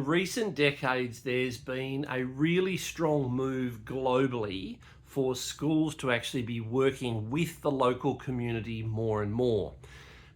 In recent decades, there's been a really strong move globally for schools to actually be working with the local community more and more.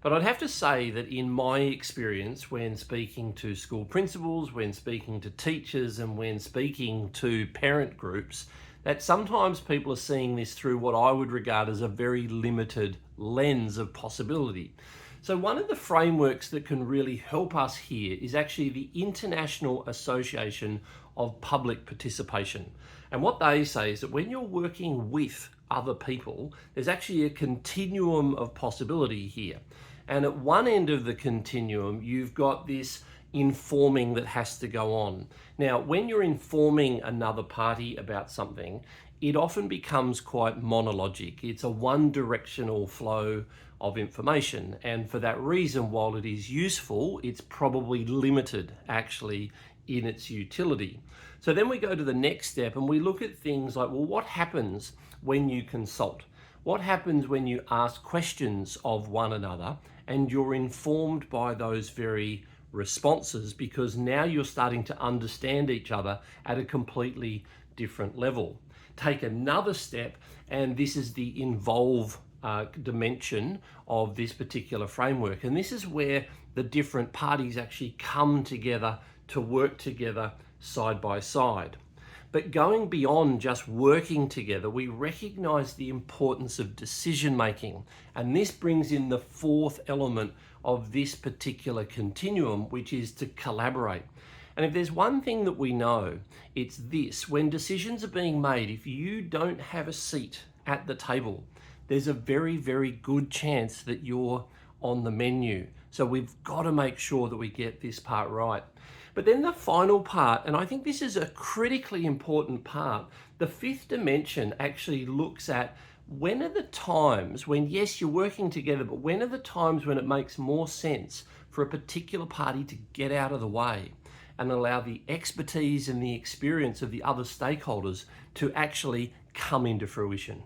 But I'd have to say that in my experience, when speaking to school principals, when speaking to teachers, and when speaking to parent groups, that sometimes people are seeing this through what I would regard as a very limited lens of possibility. So one of the frameworks that can really help us here is actually the International Association of Public Participation. And what they say is that when you're working with other people, there's actually a continuum of possibility here. And at one end of the continuum, you've got this informing that has to go on. Now, when you're informing another party about something, it often becomes quite monologic. It's a one-directional flow of information. And for that reason, while it is useful, it's probably limited actually in its utility. So then we go to the next step and we look at things like, well, what happens when you consult? What happens when you ask questions of one another and you're informed by those very responses, because now you're starting to understand each other at a completely different level. Take another step, and this is the involve dimension of this particular framework. And this is where the different parties actually come together to work together side by side. But going beyond just working together, we recognize the importance of decision making. And this brings in the fourth element of this particular continuum, which is to collaborate. And if there's one thing that we know, it's this: when decisions are being made, if you don't have a seat at the table, there's a very, very good chance that you're on the menu. So we've got to make sure that we get this part right. But then the final part, and I think this is a critically important part, the fifth dimension actually looks at when are the times when, yes, you're working together, but when are the times when it makes more sense for a particular party to get out of the way and allow the expertise and the experience of the other stakeholders to actually come into fruition.